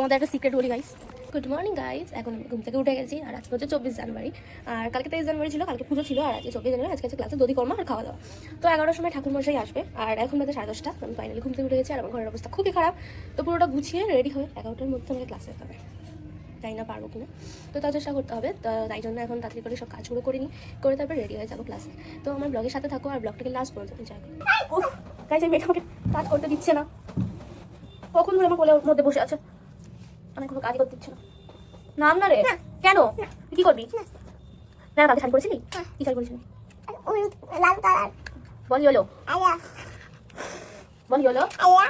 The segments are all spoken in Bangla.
তোমাদের একটা সিক্রেট বলি গাইস। গুড মর্নিং গাইস, এখন আমি ঘুম থেকে উঠে গেছি আর আজকে হচ্ছে 24 জানুয়ারি আর কালকে 23 জানুয়ারি ছিল, কালকে পুজো ছিল আর আজকে 24 জানুয়ারি। আজকে ক্লাসে দধি কর্মা আর খাওয়া দাওয়া। তো 11টার সময় ঠাকুরমশাই আসবে আর এখন বাজে 10:30। আমি ফাইনালি ঘুম থেকে উঠে গেছি আর আমার ঘরের অবস্থা খুবই খারাপ। তো পুরোটা গুছিয়ে রেডি হয়ে 11টার মধ্যে আমাকে ক্লাসে যেতে হবে। জানি না পারবো কিনা, তো তার চেষ্টা করতে হবে। তাই জন্য এখন তাড়াতাড়ি করে সব কাজগুলো করে নিই, করে তারপর রেডি হয়ে যাবো ক্লাসে। তো আমার ব্লগের সাথে থাকো আর ব্লগটাকে লাস্ট পর্যন্ত এনজয় করো। গাইস, এই মেয়েটা আমাকে কাজ করতে দিচ্ছে না, কখন ধরে আমার কোলের মধ্যে বসে আছে, আমি কোনো কাজ করতে দিচ্ছে না। নাম না রে, কেন তুই কি করবি? না কালকে শাড়ি পরেছিলি? কি শাড়ি পরেছিলি? লাল কালার। বল ইয়েলো, আয়া বল ইয়েলো। আয়া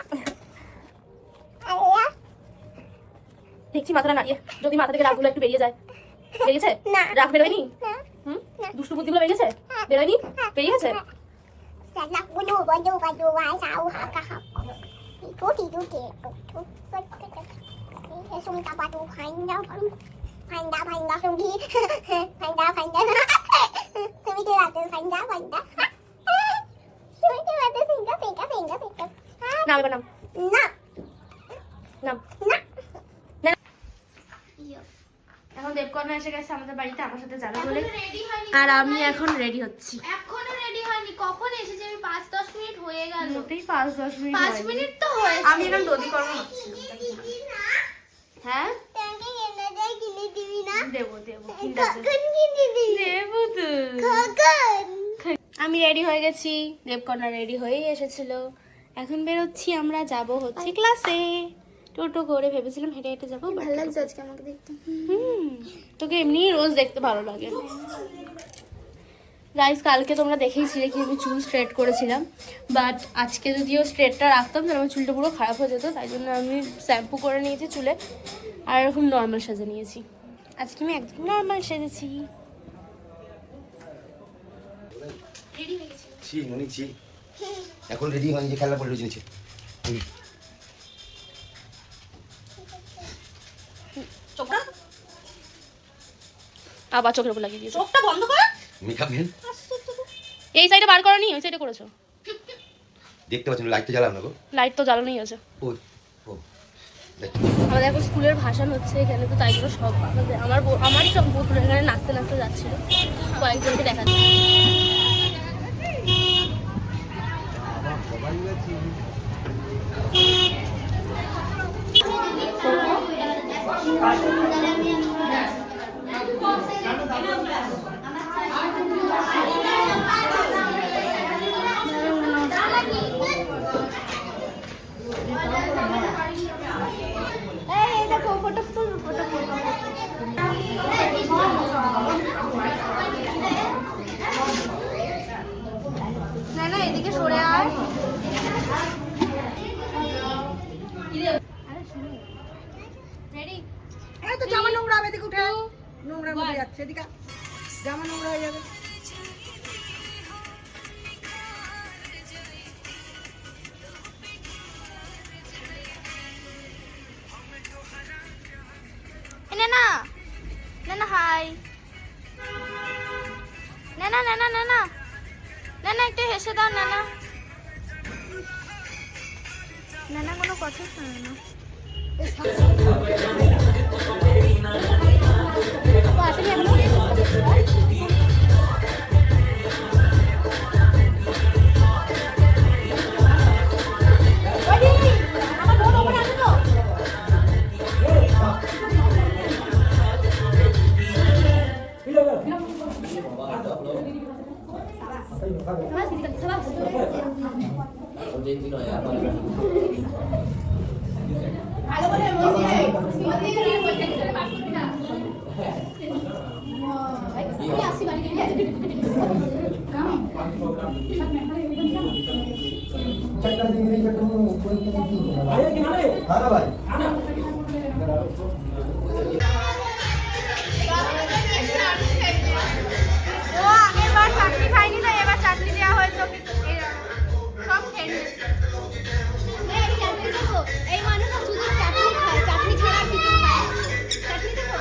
দেখছি মাথাটা নাড়িয়ে, যদি মাথা থেকে রাগগুলো একটু বেরিয়ে যায়। বেরিয়েছে? না। রাগ বেরোয়নি? না। হুম, দুষ্টু বুদ্ধিগুলো বেরিয়েছে? বেরোয়নি? বেরিয়ে গেছে? Lạc bùn vài sao hả cả học chú thì chú xung ta ba chú hành đâu xung đi hành đá tôi biết là từ hành đá tôi biết là từ thành cá নাম এবার নাম না নাম। না এখন দেবকন্যা এসে গেছে আমাদের বাড়িতে আমার সাথে যাবে বলে, রেডি হয়নি আর আমি এখন রেডি হচ্ছি। এখনো রেডি হয়নি, কখন এসেছি আমি? 5-10 মিনিট হয়ে গেল। মোটেই 5-10 মিনিট 5 হয়নি। মিনিট তো হয়েছে। আমি এখন দধি কর্ম হচ্ছি। হ্যাঁ তাকে এনে দেয় কিনে দিবি না দেবো ঠিক আছে, কখন কিনে দিবি দেবো তো। কখন আমি রেডি হয়ে গেছি, দেবকন্যা রেডি হয়েই এসেছিল। এখন বেরোচ্ছি, আমরা যাব হচ্ছে ক্লাসে। টোটো করে ভেবেছিলাম হেঁটে হেঁটে যাবো। ভালো লাগছে আজকে আমাকে দেখতে তোকে এমনি রোজ দেখতে ভালো লাগে। গাইস, কালকে তোমরা দেখেইছিলে কি আমি চুল স্ট্রেট করেছিলাম, বাট আজকে যদিও স্ট্রেটটা রাখতাম তাহলে আমার চুলটা পুরো খারাপ হয়ে যেত। তাই জন্য আমি শ্যাম্পু করে নিয়েছি চুলে আর এরকম নর্মাল সাজে নিয়েছি। আজকে আমি একদম নর্মাল সেজেছি। এখন রেডি হয়নি যে খেলা পড়ে রয়েছে। চোখটা আবার চোখের উপর লাগিয়ে দিয়েছো। চোখটা বন্ধ করো। মেকআপ ম্যান এই সাইডে বার করনি, ওই সাইডে করেছো। দেখতে পাচ্ছেন লাইট তো জ্বালাও না গো। লাইট তো জ্বালানোই আছে। ওই ও আমাদের এখন স্কুলের ভাষণ হচ্ছে এখানে, তো তাই জন্য সব আমারই সব বন্ধুরা এখানে নাচতে নাচতে যাচ্ছিল, কয়েকজনকে দেখা যায়। এই দেখো ফটো না এদিকে সরে আয়। রেডি? এই তো জামা নোংরা হবে, এদিকে উঠে নোংরা উঠে যাচ্ছে, এদিকে জামা নোংরা হয়ে যাবে। না হাই না একটু হেসে দাও। না কোনো কথা শোনে না। আগের বার চাটনি খাইনি, তাই এবার চাটনি দেওয়া হয়েছে। সব খেয়ে নিয়েছে। এই মানুষ শুধু চাটনি খায়, চাটনি ছাড়া কিছু খায় না। চাটনি দেবো,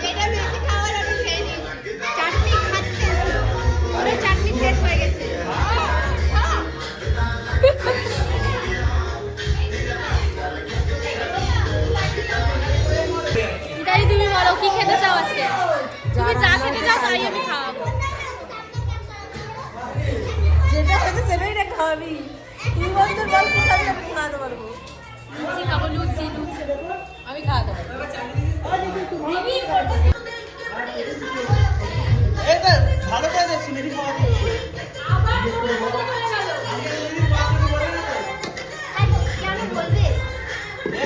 এটা বেশি খাওয়ার আমি খেয়ে নিয়েছি। চাটনি খাচ্ছে পুরো চাটনি শেষ হয়ে গেছে। সেটাই না খাওয়াবি তুই বন্ধুর বল কি খাবি আমি খাওয়াতে পারবো লুচি খাবো, লুচি আমি খাওয়াতে পারবো ভালো করে দে সিনেরি খাওয়া কেন বলবে?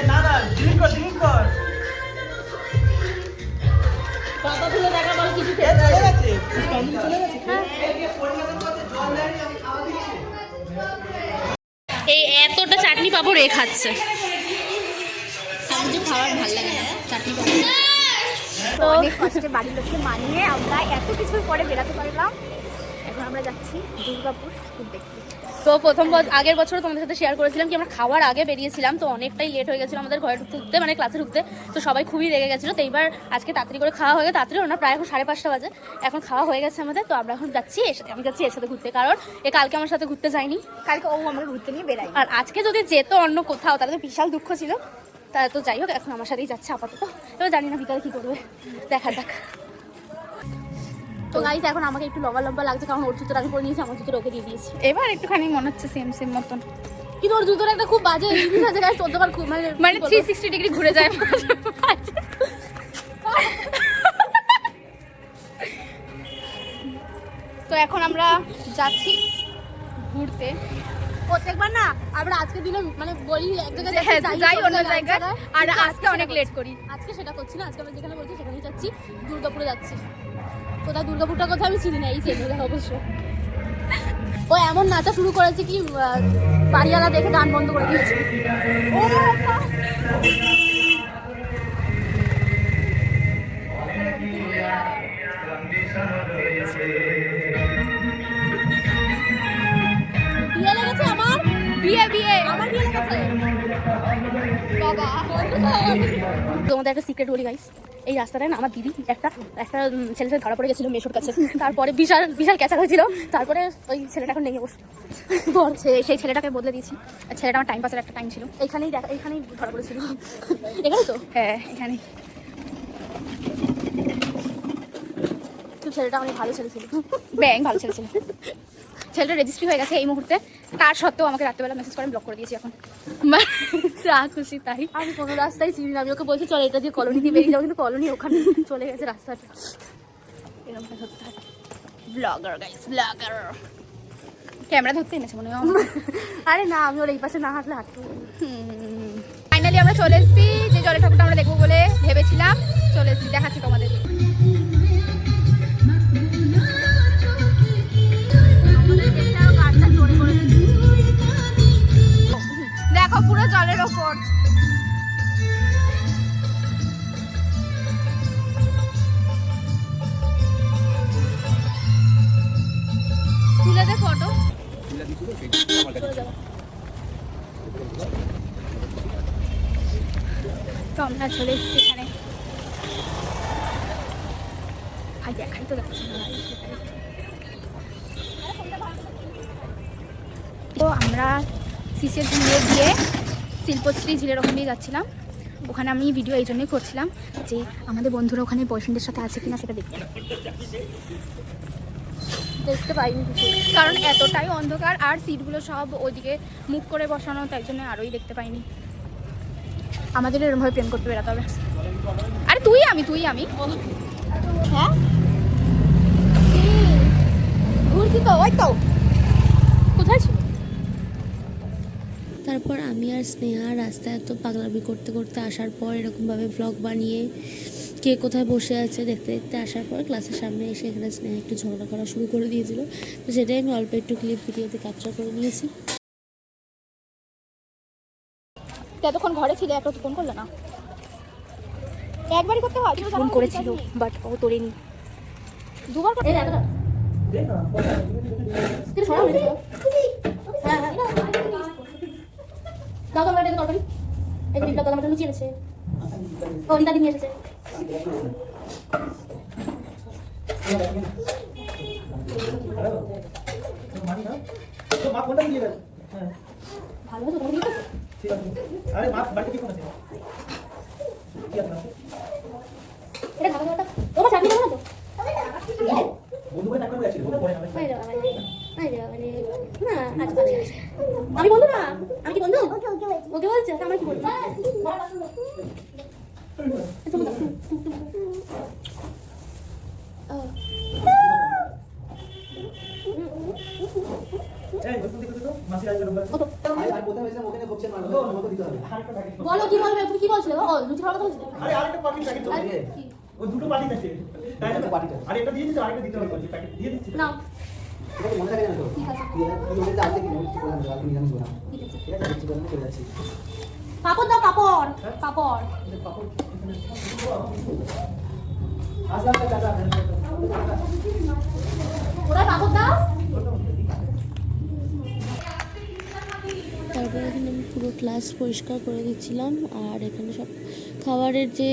না না ড্রিঙ্ক কর পাতা তুলে দেখা বল কিছু চলে গেছে পুষ্পাঞ্জলি চলে গেছে এই এতটা চাটনি পাপড় এ খাচ্ছে। কিছু খাবার ভালো লাগে না, চাটনি পাপড়। তো অনেক কষ্টে বাড়ির লোককে মানিয়ে আমরা এত কিছুর পরে বেরাতে পারলাম। এখন আমরা যাচ্ছি দুর্গাপুর স্কুল দেখতে। তো আগের বছর তোমাদের সাথে শেয়ার করেছিলাম কি আমরা খাওয়ার আগে বেরিয়েছিলাম, তো অনেকটাই লেট হয়ে গেছিলো আমাদের ঘরে ঢুকতে, মানে ক্লাসে ঢুকতে। তো সবাই খুবই রেগে গেছিলো। তো এইবার আজকে তাড়াতাড়ি করে খাওয়া হয়ে গেছে, তাড়াতাড়ি না প্রায় এখন 5:30 বাজে, এখন খাওয়া হয়ে গেছে আমাদের। তো আমরা এখন যাচ্ছি আমি যাচ্ছি এর সাথে ঘুরতে, কারণ কালকে আমার সাথে ঘুরতে যায়নি। কালকে ও আমরা ঘুরতে নিয়ে বেরাই। আর আজকে যদি যেত অন্য কোথাও তাহলে তো বিশাল দুঃখ ছিল। তা তো যাই হোক, এখন আমার সাথেই যাচ্ছে আপাতত। এবার জানি না বিকালে কী করবে, দেখা যাক। তো গাইস এখন আমাকে একটু লম্বা লম্বা লাগছে, কারণ ওর জুতোটা আমি পরে নিয়েছি, আমার জুতোটা ওকে দিয়ে দিয়েছি। এবার একটুখানি মনে হচ্ছে সেম সেম মতন, কিন্তু ওর জুতোর একটা খুব বাজে জিনিস আছে গাইস, 14 বার খুব মানে 360 ডিগ্রি ঘুরে যায়। তো এখন আমরা যাচ্ছি ঘুরতে। প্রত্যেকবার না আমরা আজকের দিনে মানে বলি এক জায়গায় হ্যাঁ, যাচ্ছি, যাই অন্য এক জায়গায়, আর কিন্তু আজকে অনেক লেট করি। আজকে সেটা করছি না, আজকে আমরা যেখানে বলছি সেখানেই যাচ্ছি, দুর্গাপুরে যাচ্ছি। কোথায় দুর্গাপুরটা কোথায় আমি চিনি না, এই ছেলেরা অবশ্য। ও এমন নাচা শুরু করেছে কি বাড়িওয়ালা দেখে গান বন্ধ করে দিয়েছে। বিয়ে লেগেছে আমার, বিয়ে আমার বিয়ে লেগেছে বাবা। তোমাদের একটা সিক্রেট বলি গাইস, এই রাস্তাটায় না আমার দিদি একটা ছেলের সাথে ধরা পড়ে গেছিল মেশোর কাছে। তারপরে বিশাল বিশাল ক্যাচা হয়েছিল, তারপরে ওই ছেলেটা এখন নেই বসে বলছে। সেই ছেলেটাকে বদলে দিয়েছি। আর ছেলেটা আমার টাইম পাসের একটা টাইম ছিল। এইখানেই ধরা পড়েছিল, এখানে তো। হ্যাঁ এখানেই। তো ছেলেটা অনেক ভালো ছেলে ছিল, ব্যাং ভালো ছেলে ছিল। ছেলেটা রেজিস্ট্রি হয়ে গেছে এই মুহূর্তে, তার সত্ত্বেও আমাকে রাত্রেবেলা মেসেজ করে ব্লক করে দিয়েছি এখন। যা খুশি তাই। আমি কোনো রাস্তায় চিনি না, আমি ওকে বলছি চল এটা দিয়ে কলোনি দিয়ে বেরিয়ে যাবো, কিন্তু কলোনি ওখানে চলে গেছে রাস্তাটা। এরকম ধরতে হয় ব্লগার গাইস, ব্লগার। ক্যামেরা ধরতে এনেছে মনে হয়। আরে না, আমি ওর এই পাশে না হাঁটলে হাঁটতে ফাইনালি আমরা চলে এসেছি, যে জলের ঠাকুরটা আমরা দেখবো বলে ভেবেছিলাম। চলে এসেছি, দেখাচ্ছি তোমাদের। দেখো পুরো জলের ওপর। তুলে দে ফটো। তো আমরা চলে এসেছি এখানে। আর দেখাই তো যাচ্ছে না। তো আমরা সিসের ঝিলে গিয়ে শিল্পশ্রী ঝিলের ওখানেই যাচ্ছিলাম। ওখানে আমি ভিডিও এই জন্যই করছিলাম যে আমাদের বন্ধুরা ওখানে বয়ফ্রেন্ডের সাথে আছে কিনা সেটা দেখতে পাইনি কিছু, কারণ এতটাই অন্ধকার আর সিটগুলো সব ওইদিকে মুখ করে বসানো, তাই জন্য আরোই দেখতে পাইনি। আমাদের এরকমভাবে প্রেম করতে বেরোতে হবে। আরে তুই আমি হ্যাঁ ঘুরছি তো, ওই তো কোথায় ছিল। তারপর আমি আর স্নেহা রাস্তায় এত পাগলামি করতে করতে আসার পর এরকমভাবে ব্লগ বানিয়ে কে কোথায় বসে আছে দেখতে দেখতে আসার পর ক্লাসের সামনে এসে এখানে স্নেহা একটু ঝগড়া করা শুরু করে দিয়েছিল। তো সেটাই আমি অল্প একটু ক্লিপ ভিডিওতে ক্যাপচার করে নিয়েছি। এতক্ষণ ঘরে ছিল, একটা ফোন করলো না। একবারই করতে হয়। ফোন করেছিল বাট ও তোলেনি, দুবার করে। লুচিয়ে এনেছে, ও রিতা দিন এসেছে। ভালো হতো তোমার দিকে। আরে মা বাড়িতে কি ফোন আছে? এটা খাবার দাবার ও চাটনি খাবো না তো বন্ধু করে টাকা করে আছে বন্ধু করে হয়ে যাবে। আরে মানে না আজ ভালো আছে। আমি বন্ধু না, আমি কি বন্ধু? ওকে বলছে আমার কি বলবো? এই বসুন দেখো তো মাসি আসবে রোববার আর কোথায় হয়েছে ওখানে খুঁজছেন মারবে আমাকে দিতে হবে। আরেকটা প্যাকেট বলো কি বলবে? তুমি কি বলছিলে? ও লুচি খাওয়ার কথা বলছিলে? আরে আরেকটা প্যাকেট তো আরে, কি? ও দুটো বাটি আছে তাই না একটা বাটিটা। আরে এটা দিয়ে দিতে আরেকটা দিতে হবে বলছি প্যাকেট দিয়ে দিচ্ছি নাও, এটা কি মনে থাকে না তো? ঠিক আছে, তুই ওদের আসতে কি বলছিস বললাম তো আপনি জানেন না। ঠিক আছে। ঠিক আছে কিছু বলতে চলে যাচ্ছি। পাপড় দাও, পাপড়, পাপড়। আসলাম তো দাদা। ওরা পাপড় দাও। তারপরে এখানে আমি পুরো ক্লাস পরিষ্কার করে দিচ্ছিলাম। আর এখানে সব খাবারের যে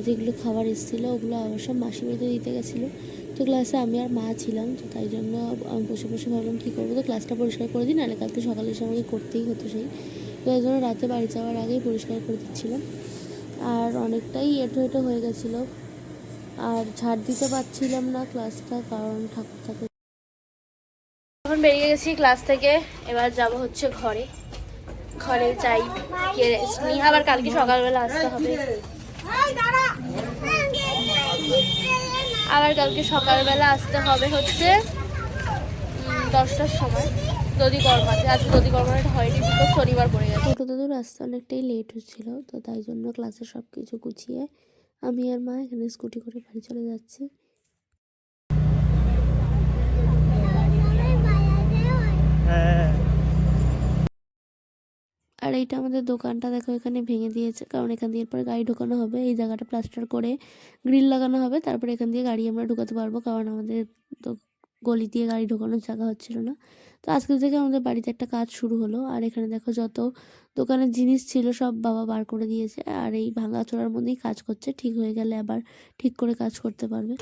যেগুলো খাবার এসেছিলো ওগুলো আবার সব মাসিমেতে দিতে গেছিলো। তো ক্লাসে আমি আর মা ছিলাম, তো তাই জন্য আমি বসে বসে ভাবলাম কী করবো, তো ক্লাসটা পরিষ্কার করে দিই, নাহলে কালকে সকালে এসে আমাকে করতেই হতো সেই। তো এই জন্য রাতে বাড়ি যাওয়ার আগেই পরিষ্কার করে দিচ্ছিলাম। আর অনেকটাই এঁটো এঁটো হয়ে গেছিলো, আর ঝাড় দিতে পারছিলাম না ক্লাসটা, কারণ ঠাকুর ঠাকুর। এখন বেরিয়ে গেছি ক্লাস থেকে, এবার যাব হচ্ছে ঘরে। ঘরে যাই, গিয়ে রেস্ট নিই, আবার কালকে সকালবেলা আসতে হবে। আবার কালকে সকালবেলা আসতে হবে হচ্ছে 10টার সময় দধি কর্মাতে। আজকে দধি কর্মাটা হয়নি, বিকজ শনিবার পড়ে গেছে। ছোটো দাদুর আসতে অনেকটাই লেট হচ্ছিলো, তো তাই জন্য ক্লাসে সব কিছু গুছিয়ে আমি আর মা এখানে স্কুটি করে বাড়ি চলে যাচ্ছি। হ্যাঁ আর এইটা আমাদের দোকানটা দেখো এখানে ভেঙে দিয়েছে, কারণ এখান দিয়ে এরপরে গাড়ি ঢোকানো হবে। এই জায়গাটা প্লাস্টার করে গ্রিল লাগানো হবে, তারপরে এখান দিয়ে গাড়ি আমরা ঢোকাতে পারবো, কারণ আমাদের তো গলি দিয়ে গাড়ি ঢোকানোর জায়গা হচ্ছিল না। তো আজকে থেকে আমাদের বাড়িতে একটা কাজ শুরু হলো। আর এখানে দেখো যত দোকানের জিনিস ছিল সব বাবা বার করে দিয়েছে, আর এই ভাঙাচোরার মধ্যেই কাজ করছে। ঠিক হয়ে গেলে আবার ঠিক করে কাজ করতে পারবে।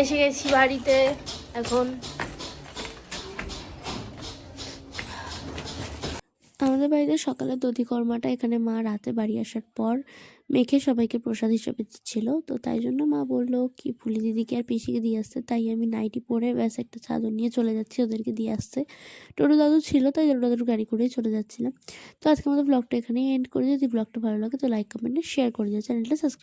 এসে গেছি বাড়িতে। এখন আমাদের বাড়িতে সকালে দধি কর্মাটা এখানে মা রাতে বাড়ি আসার পর মেখে সবাইকে প্রসাদ হিসেবে দিচ্ছিল। তো তাই জন্য মা বললো কি ফুলি দিদিকে আর পিসিকে দিয়ে আসতে, তাই আমি নাইটি পরে ব্যাস একটা চাদর নিয়ে চলে যাচ্ছি ওদেরকে দিয়ে আসতে। টোটো দাদু ছিল, তাই টোটো দাদুর গাড়ি করেই চলে যাচ্ছিলাম। তো আজকে আমাদের ব্লগটা এখানেই এন্ড করে, যদি ব্লগটা ভালো লাগে তো লাইক কমেন্ট শেয়ার করে দিও, চ্যানেলটা সাবস্ক্রাইব